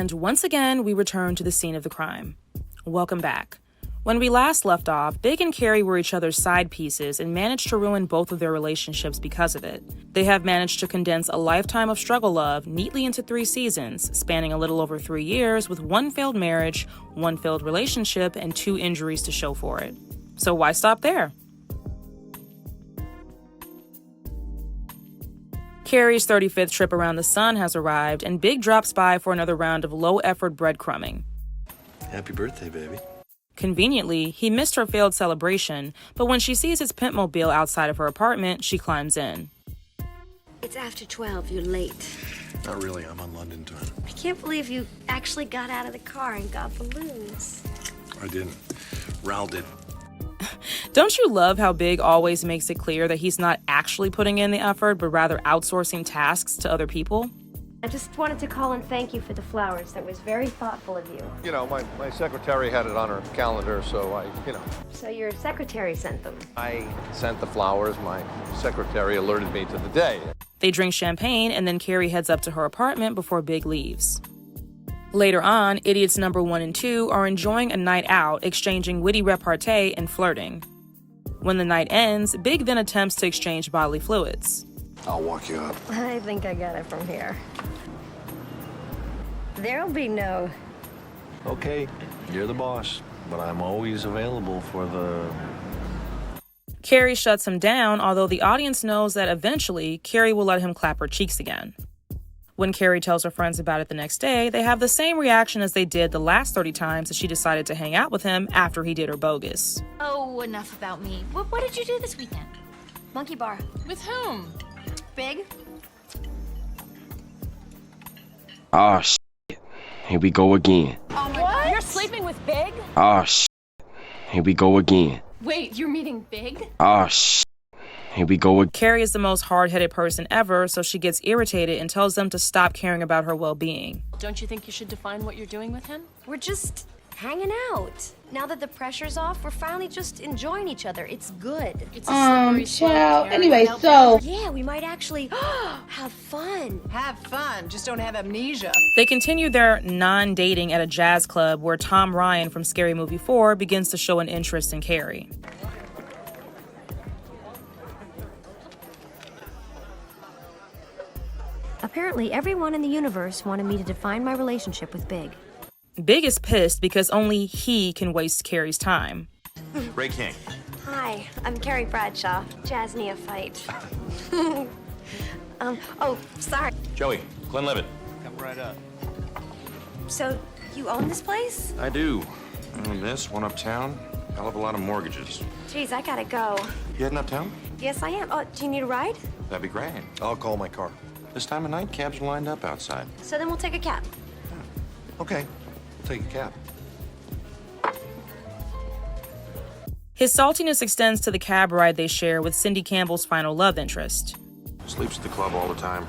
And once again, we return to the scene of the crime. Welcome back. When we last left off, Big and Carrie were each other's side pieces and managed to ruin both of their relationships because of it. They have managed to condense a lifetime of struggle love neatly into 3 seasons, spanning a little over 3 years with 1 failed marriage, 1 failed relationship, and 2 injuries to show for it. So why stop there? Carrie's 35th trip around the sun has arrived, and Big drops by for another round of low-effort breadcrumbing. Happy birthday, baby. Conveniently, he missed her failed celebration, but when she sees his Pimp-mobile outside of her apartment, she climbs in. It's after 12, you're late. Not really, I'm on London time. I can't believe you actually got out of the car and got balloons. I didn't. Raul did. Don't you love how Big always makes it clear that he's not actually putting in the effort, but rather outsourcing tasks to other people? I just wanted to call and thank you for the flowers. That was very thoughtful of you. You know, my secretary had it on her calendar, so So your secretary sent them? I sent the flowers. My secretary alerted me to the day. They drink champagne, and then Carrie heads up to her apartment before Big leaves. Later on, idiots number 1 and 2 are enjoying a night out, exchanging witty repartee and flirting. When the night ends, Big then attempts to exchange bodily fluids. I'll walk you up. I think I got it from here. There'll be no... Okay, you're the boss, but I'm always available for the... Carrie shuts him down, although the audience knows that eventually, Carrie will let him clap her cheeks again. When Carrie tells her friends about it the next day, they have the same reaction as they did the last 30 times that she decided to hang out with him after he did her bogus. Oh, enough about me. What did you do this weekend? Monkey bar. With whom? Big? Oh, shit. Here we go again. Oh my God. You're sleeping with Big? Oh, shit. Here we go again. Wait, you're meeting Big? Oh, shit. Here we go again. Carrie is the most hard-headed person ever, so she gets irritated and tells them to stop caring about her well-being. Don't you think you should define what you're doing with him? We're just hanging out. Now that the pressure's off, we're finally just enjoying each other. It's good. It's a slippery slope, Child. Carrie. Anyway, Now, so Yeah, we might actually have fun. Have fun, just don't have amnesia. They continue their non-dating at a jazz club where Tom Ryan from Scary Movie 4 begins to show an interest in Carrie. Apparently, everyone in the universe wanted me to define my relationship with Big. Big is pissed because only he can waste Carrie's time. Ray King. Hi, I'm Carrie Bradshaw, jazz neophyte. Oh, sorry. Joey, Glenn Levitt. Come right up. So, you own this place? I do. I own this, one uptown. Hell of a lot of mortgages. Geez, I gotta go. You heading uptown? Yes, I am. Oh, do you need a ride? That'd be great. I'll call my car. This time of night, cabs are lined up outside. So then we'll take a cab. Okay, we'll take a cab. His saltiness extends to the cab ride they share with Cindy Campbell's final love interest. Sleeps at the club all the time.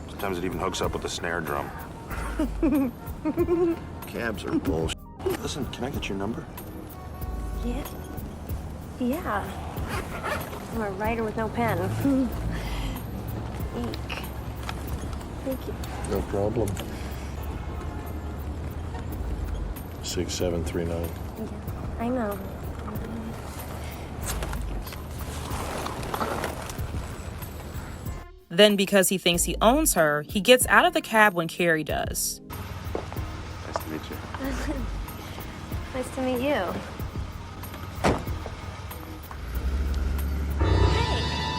Sometimes it even hooks up with the snare drum. Cabs are bullshit. Listen, can I get your number? Yeah. Yeah. I'm a writer with no pen. Eek. Thank you. No problem. 6739. Yeah, I know. Then, because he thinks he owns her, he gets out of the cab when Carrie does. Nice to meet you. Nice to meet you.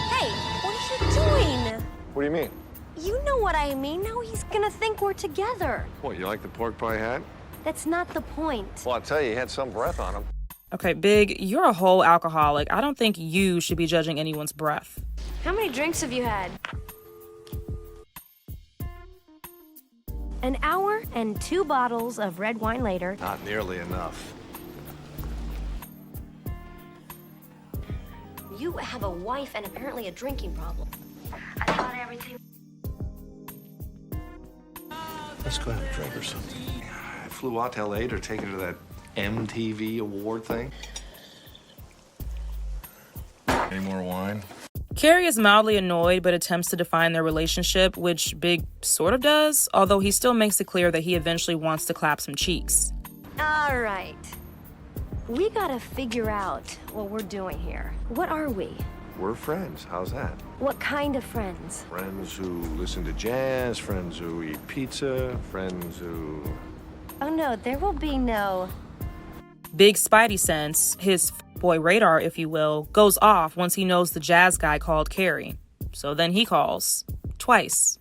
Hey, what are you doing? What do you mean? You know what I mean. Now he's gonna think we're together. What, you like the pork pie hat? That's not the point. Well, I'll tell you, he had some breath on him. Okay, Big, you're a whole alcoholic. I don't think you should be judging anyone's breath. How many drinks have you had? An hour and 2 bottles of red wine later. Not nearly enough. You have a wife and apparently a drinking problem. I thought everything... Let's go have a drink or something. I flew out to LA to take her to that MTV award thing. Any more wine? Carrie is mildly annoyed but attempts to define their relationship, which Big sort of does, although he still makes it clear that he eventually wants to clap some cheeks. All right. We gotta figure out what we're doing here. What are we? We're friends. How's that? What kind of friends? Friends who listen to jazz, friends who eat pizza, friends who... Oh no, there will be no... Big Spidey sense, his boy radar, if you will, goes off once he knows the jazz guy called Carrie. So then he calls. Twice.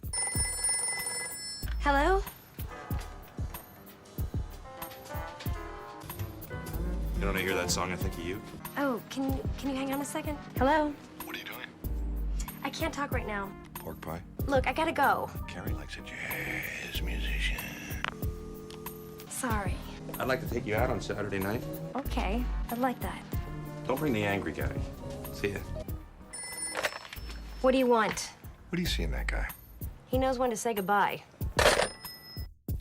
Hello? You want to hear that song, I Think of You? Oh, can you hang on a second? Hello? What are you doing? I can't talk right now. Pork pie? Look, I gotta go. Carrie likes a jazz musician. Sorry. I'd like to take you out on Saturday night. Okay, I'd like that. Don't bring the angry guy. See ya. What do you want? What do you see in that guy? He knows when to say goodbye.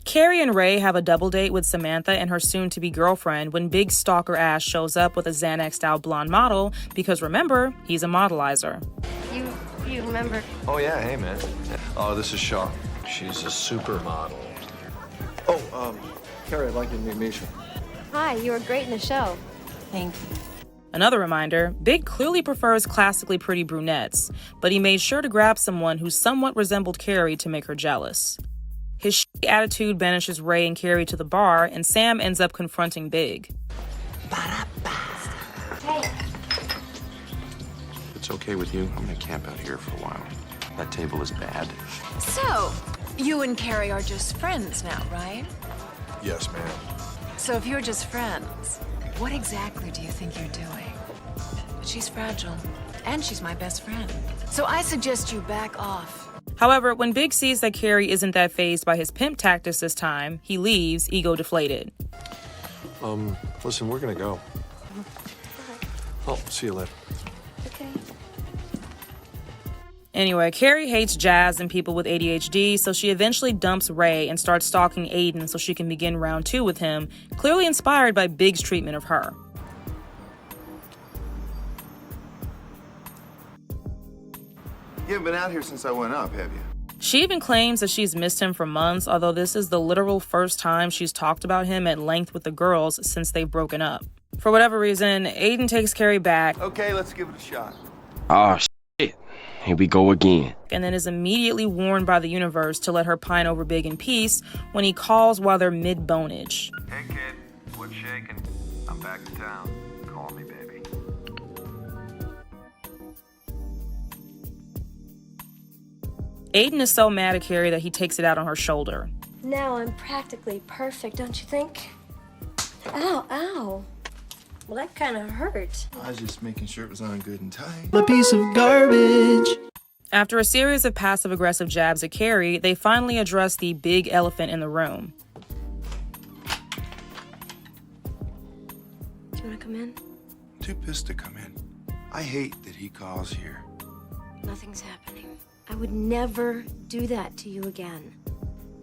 Carrie and Ray have a double date with Samantha and her soon-to-be girlfriend when Big Stalker Ash shows up with a Xanaxed-out blonde model because, remember, he's a modelizer. You remember? Oh, yeah, hey, man. Oh, this is Shaw. She's a supermodel. Oh, Carrie, I'd like you to meet Misha. Hi, you were great in the show. Thank you. Another reminder, Big clearly prefers classically pretty brunettes, but he made sure to grab someone who somewhat resembled Carrie to make her jealous. His shitty attitude banishes Ray and Carrie to the bar, and Sam ends up confronting Big. Hey. If it's okay with you, I'm gonna camp out here for a while. That table is bad. So, you and Carrie are just friends now, right? Yes, ma'am. So if you're just friends, what exactly do you think you're doing? But she's fragile, and she's my best friend. So I suggest you back off. However, when Big sees that Carrie isn't that fazed by his pimp tactics this time, he leaves, ego deflated. Listen, we're gonna go. Oh, see you later. Okay. Anyway, Carrie hates jazz and people with ADHD, so she eventually dumps Ray and starts stalking Aiden so she can begin round 2 with him, clearly inspired by Big's treatment of her. You haven't been out here since I went up, have you? She even claims that she's missed him for months, although this is the literal first time she's talked about him at length with the girls since they've broken up. For whatever reason, Aiden takes Carrie back. Okay, let's give it a shot. Oh, shit. Here we go again. And then is immediately warned by the universe to let her pine over Big in peace when he calls while they're mid-bonage. Hey, kid. What's shaking? I'm back in town. Call me, baby. Aiden is so mad at Carrie that he takes it out on her shoulder. Now I'm practically perfect, don't you think? Ow, ow. Well, that kind of hurt. I was just making sure it was on good and tight. A piece of garbage. After a series of passive-aggressive jabs at Carrie, they finally address the big elephant in the room. Do you want to come in? Too pissed to come in. I hate that he calls here. Nothing's happening. I would never do that to you again.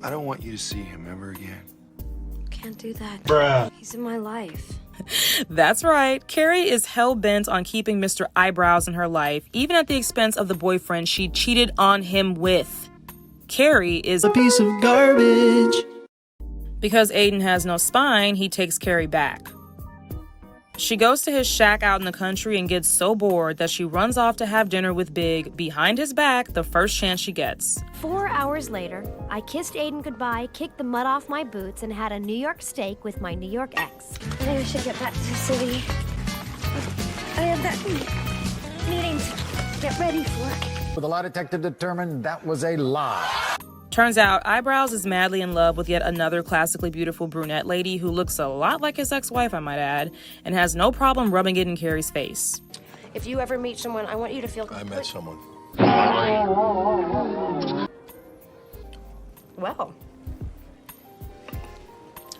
I don't want you to see him ever again. Can't do that. Bruh. He's in my life. That's right. Carrie is hell-bent on keeping Mr. Eyebrows in her life, even at the expense of the boyfriend she cheated on him with. Carrie is A piece of garbage. Because Aiden has no spine, he takes Carrie back. She goes to his shack out in the country and gets so bored that she runs off to have dinner with Big behind his back the first chance she gets. 4 hours later, I kissed Aiden goodbye, kicked the mud off my boots, and had a New York steak with my New York ex. I think I should get back to the city. I have that meeting to get ready for. The lie detector determined that was a lie. Turns out, Eyebrows is madly in love with yet another classically beautiful brunette lady who looks a lot like his ex-wife, I might add, and has no problem rubbing it in Carrie's face. If you ever meet someone, I want you to feel... I met someone. Well.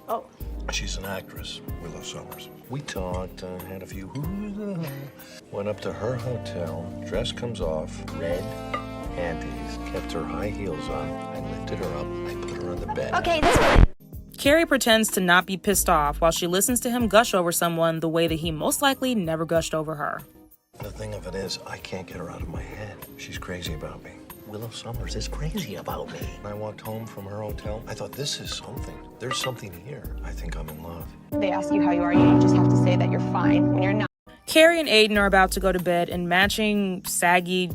Oh. She's an actress, Willow Summers. We talked, had a few went up to her hotel, dress comes off, red panties, kept her high heels on. I lifted her up, I put her on the bed. Okay, this one. Carrie pretends to not be pissed off while she listens to him gush over someone the way that he most likely never gushed over her. Nothing thing of it is, I can't get her out of my head. She's crazy about me. Willow Summers is crazy about me. When I walked home from her hotel, I thought, this is something. There's something here. I think I'm in love. They ask you how you are, you just have to say that you're fine when you're not. Carrie and Aiden are about to go to bed in matching saggy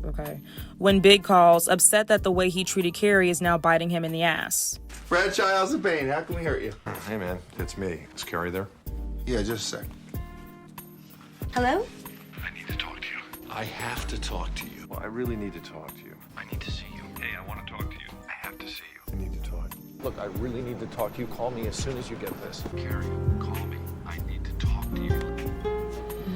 okay. When Big calls, upset that the way he treated Carrie is now biting him in the ass. Brad Childs and Bane, how can we hurt you? Hey, man, it's me. Is Carrie there? Yeah, just a sec. Hello? I need to talk to you. I have to talk to you. Well, I really need to talk to you. I need to see you. Hey, I want to talk to you. I have to see you. I need to talk. Look, I really need to talk to you. Call me as soon as you get this. Carrie, call me. I need to talk to you.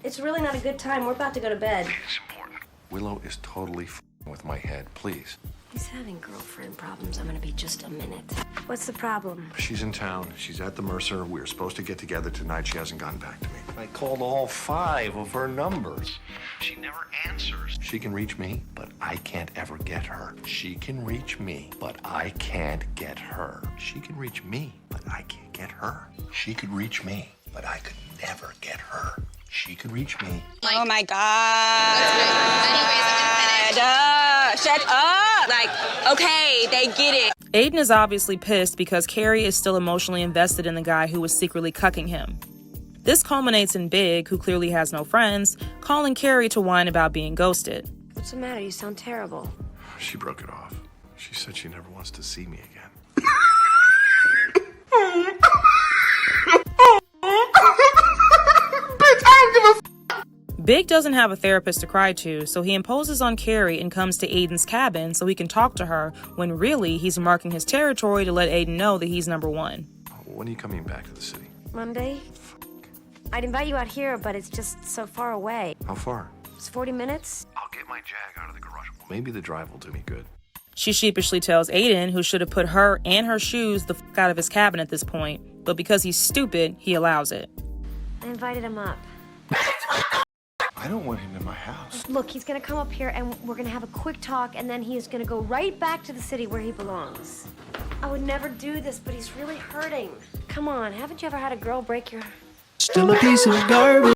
It's really not a good time. We're about to go to bed. It's important. Willow is totally with my head. Please. He's having girlfriend problems. I'm gonna be just a minute. What's the problem? She's in town. She's at the Mercer. We were supposed to get together tonight. She hasn't gotten back to me. I called all 5 of her numbers. She never answers. She can reach me, but I can't ever get her. She can reach me, but I can't get her. She can reach me, but I can't get her. She could reach me, but I could never get her. She could reach me. Oh my God. Shut up. Like, okay, they get it. Aiden is obviously pissed because Carrie is still emotionally invested in the guy who was secretly cucking him. This culminates in Big, who clearly has no friends, calling Carrie to whine about being ghosted. What's the matter? You sound terrible. She broke it off. She said she never wants to see me again. Big doesn't have a therapist to cry to, so he imposes on Carrie and comes to Aiden's cabin so he can talk to her, when really he's marking his territory to let Aiden know that he's number one. When are you coming back to the city? Monday? I'd invite you out here, but it's just so far away. How far? It's 40 minutes. I'll get my Jag out of the garage. Maybe the drive will do me good. She sheepishly tells Aiden, who should have put her and her shoes the fuck out of his cabin at this point, but because he's stupid, he allows it. I invited him up. I don't want him in my house. Look, he's gonna come up here and we're gonna have a quick talk and then he is gonna go right back to the city where he belongs. I would never do this, but he's really hurting. Come on, haven't you ever had a girl break your... Still a piece of garbage.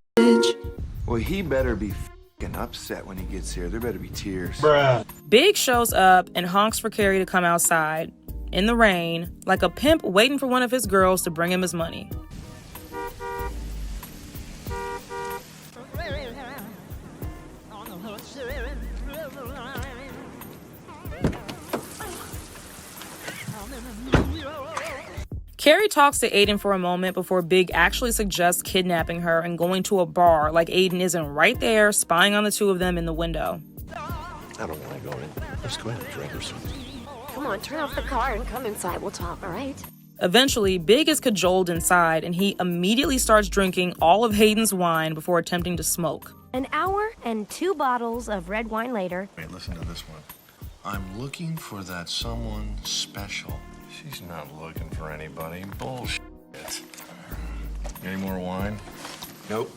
Well, he better be f***ing upset when he gets here. There better be tears. Bruh. Big shows up and honks for Carrie to come outside, in the rain, like a pimp waiting for one of his girls to bring him his money. Carrie talks to Aiden for a moment before Big actually suggests kidnapping her and going to a bar like Aiden isn't right there spying on the two of them in the window. I don't want to go in. Let's go ahead and drink or something. Come on, turn off the car and come inside. We'll talk, all right? Eventually, Big is cajoled inside and he immediately starts drinking all of Hayden's wine before attempting to smoke. An hour and 2 bottles of red wine later. Wait, listen to this one. I'm looking for that someone special. She's not looking for anybody. Bullshit. Any more wine? Nope.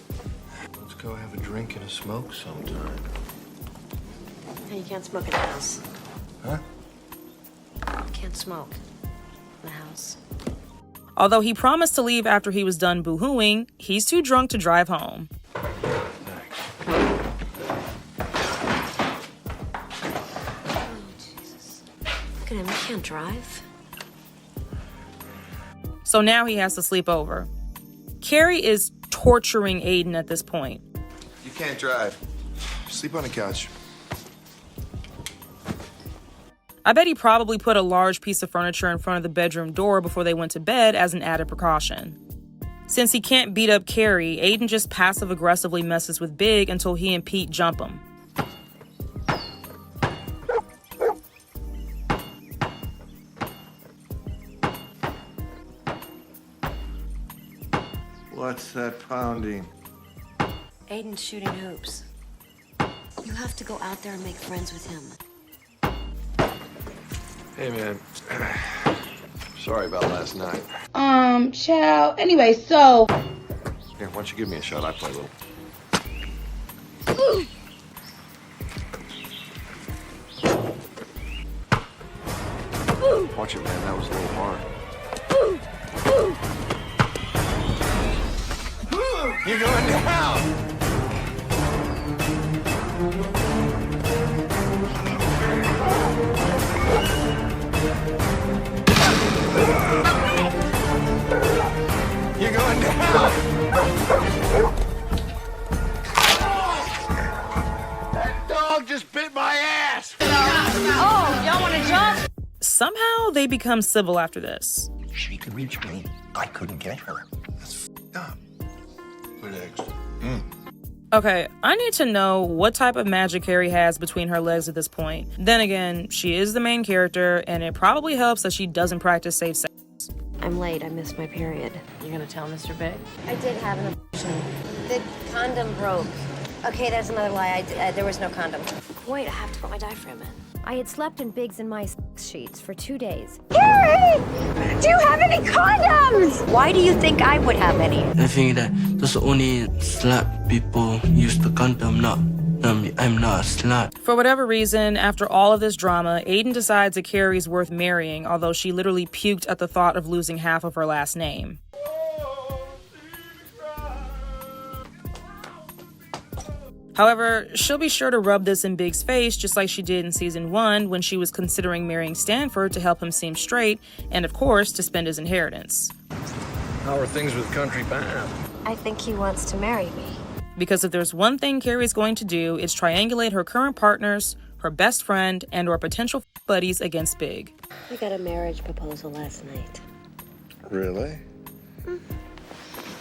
Let's go have a drink and a smoke sometime. Hey, you can't smoke in the house. Huh? You can't smoke in the house. Although he promised to leave after he was done boo-hooing, he's too drunk to drive home. Thanks. Oh, Jesus. Look at him, he can't drive. So now he has to sleep over. Carrie is torturing Aiden at this point. You can't drive. Sleep on the couch. I bet he probably put a large piece of furniture in front of the bedroom door before they went to bed as an added precaution. Since he can't beat up Carrie, Aiden just passive-aggressively messes with Big until he and Pete jump him. What's that pounding? Aiden's shooting hoops. You have to go out there and make friends with him. Hey, man. Sorry about last night. Child. Anyway, so. Here, why don't you give me a shot? I play a little. Watch it, man. That was a little hard. You're going down! You're going down! That dog just bit my ass! Oh, y'all want to jump? Somehow they become civil after this. She could reach me. I couldn't get her. That's up. Good eggs. Okay, I need to know what type of magic Carrie has between her legs at this point. Then again, she is the main character, and it probably helps that she doesn't practice safe sex. I'm late. I missed my period. You gonna tell Mr. Big? I did have an abortion. The condom broke. Okay, that's another lie. There was no condom. Wait, I have to put my diaphragm in. I had slept in Biggs and my sex sheets for 2 days. Carrie! Do you have any condoms? Why do you think I would have any? I think that those only slut people use the condom, not I'm not a slut. For whatever reason, after all of this drama, Aiden decides that Carrie's worth marrying, although she literally puked at the thought of losing half of her last name. However, she'll be sure to rub this in Big's face just like she did in season 1 when she was considering marrying Stanford to help him seem straight and, of course, to spend his inheritance. How are things with Country Pam? I think he wants to marry me. Because if there's one thing Carrie's going to do, it's triangulate her current partners, her best friend, and or potential buddies against Big. I got a marriage proposal last night. Really?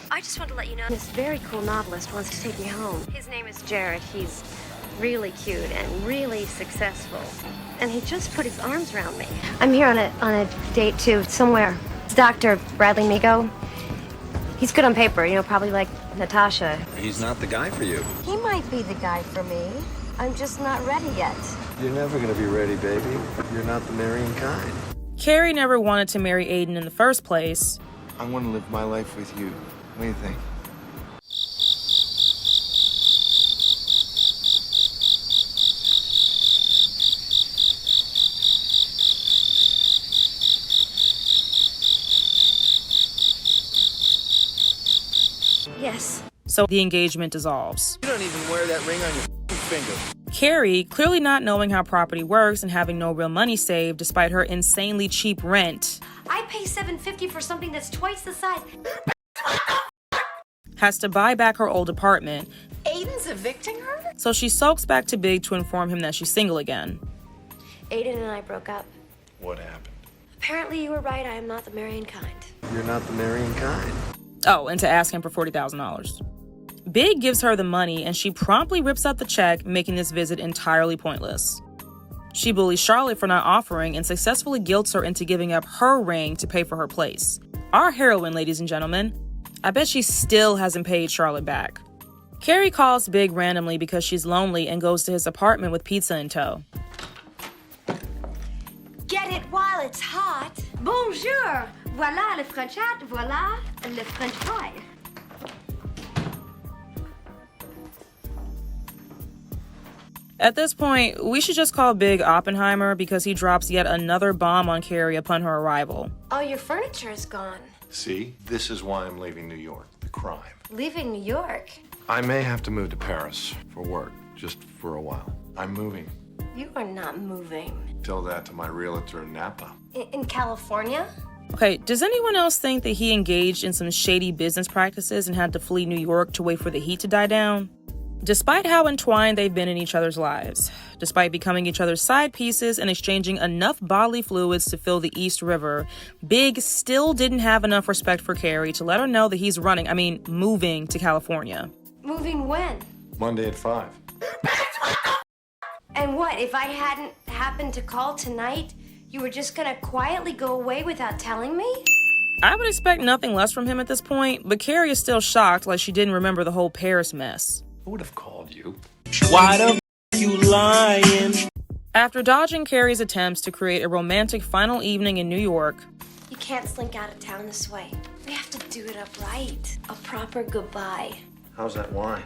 I just want to let you know this very cool novelist wants to take me home. His name is Jared. He's really cute and really successful. And he just put his arms around me. I'm here on a date too, somewhere. It's Dr. Bradley Migo. He's good on paper, you know, probably like Natasha. He's not the guy for you. He might be the guy for me. I'm just not ready yet. You're never gonna be ready, baby. You're not the marrying kind. Carrie never wanted to marry Aiden in the first place. I want to live my life with you. What do you think? Yes. So the engagement dissolves. You don't even wear that ring on your finger. Carrie, clearly not knowing how property works and having no real money saved despite her insanely cheap rent, I pay $750 for something that's twice the size. has to buy back her old apartment. Aiden's evicting her? So she sulks back to Big to inform him that she's single again. Aiden and I broke up. What happened? Apparently you were right. I am not the marrying kind. You're not the marrying kind. Oh, and to ask him for $40,000. Big gives her the money and she promptly rips out the check, making this visit entirely pointless. She bullies Charlotte for not offering and successfully guilts her into giving up her ring to pay for her place. Our heroine, ladies and gentlemen. I bet she still hasn't paid Charlotte back. Carrie calls Big randomly because she's lonely and goes to his apartment with pizza in tow. Get it while it's hot. Bonjour. Voilà le French hat. Voilà le French fry. At this point, we should just call Big Oppenheimer because he drops yet another bomb on Carrie upon her arrival. Oh, your furniture is gone. See, this is why I'm leaving New York. The crime. Leaving New York? I may have to move to Paris for work, just for a while. I'm moving. You are not moving. Tell that to my realtor in Napa. In California? Okay, does anyone else think that he engaged in some shady business practices and had to flee New York to wait for the heat to die down? Despite how entwined they've been in each other's lives, despite becoming each other's side pieces and exchanging enough bodily fluids to fill the East River, Big still didn't have enough respect for Carrie to let her know that he's moving to California. Moving when? Monday at 5. And what, if I hadn't happened to call tonight, you were just gonna quietly go away without telling me? I would expect nothing less from him at this point, but Carrie is still shocked like she didn't remember the whole Paris mess. Who would have called you? Why the you lying? After dodging Carrie's attempts to create a romantic final evening in New York, You can't slink out of town this way. We have to do it up right. A proper goodbye. How's that wine?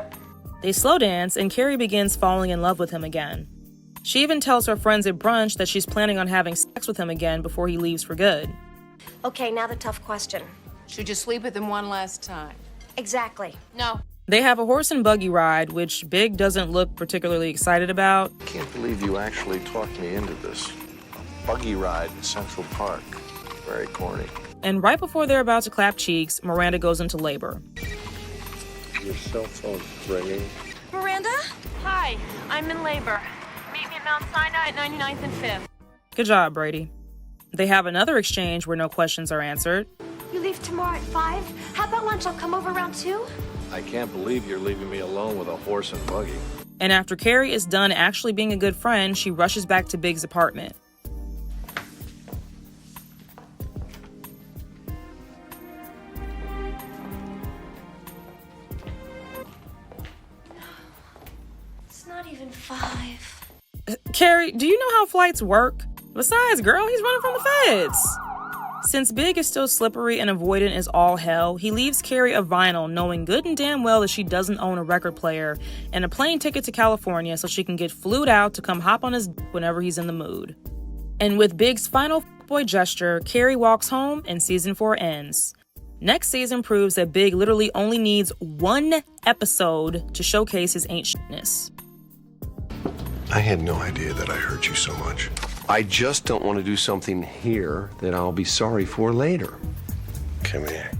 they slow dance and Carrie begins falling in love with him again. She even tells her friends at brunch that she's planning on having sex with him again before he leaves for good. Okay, now the tough question. Should you sleep with him one last time? Exactly. No. They have a horse and buggy ride, which Big doesn't look particularly excited about. Can't believe you actually talked me into this. Buggy ride in Central Park. Very corny. And right before they're about to clap cheeks, Miranda goes into labor. Your cell phone's ringing. Miranda? Hi, I'm in labor. Meet me at Mount Sinai at 99th and 5th. Good job, Brady. They have another exchange where no questions are answered. You leave tomorrow at 5? How about lunch? I'll come over around 2. I can't believe you're leaving me alone with a horse and buggy. And after Carrie is done actually being a good friend, she rushes back to Big's apartment. It's not even 5. Carrie, do you know how flights work? Besides, girl, he's running from the feds. Since Big is still slippery and avoidant as all hell, he leaves Carrie a vinyl, knowing good and damn well that she doesn't own a record player, and a plane ticket to California so she can get flued out to come hop on his whenever he's in the mood. And with Big's final boy gesture, Carrie walks home and season 4 ends. Next season proves that Big literally only needs 1 episode to showcase his ain't shitness. I had no idea that I hurt you so much. I just don't want to do something here that I'll be sorry for later. Come here.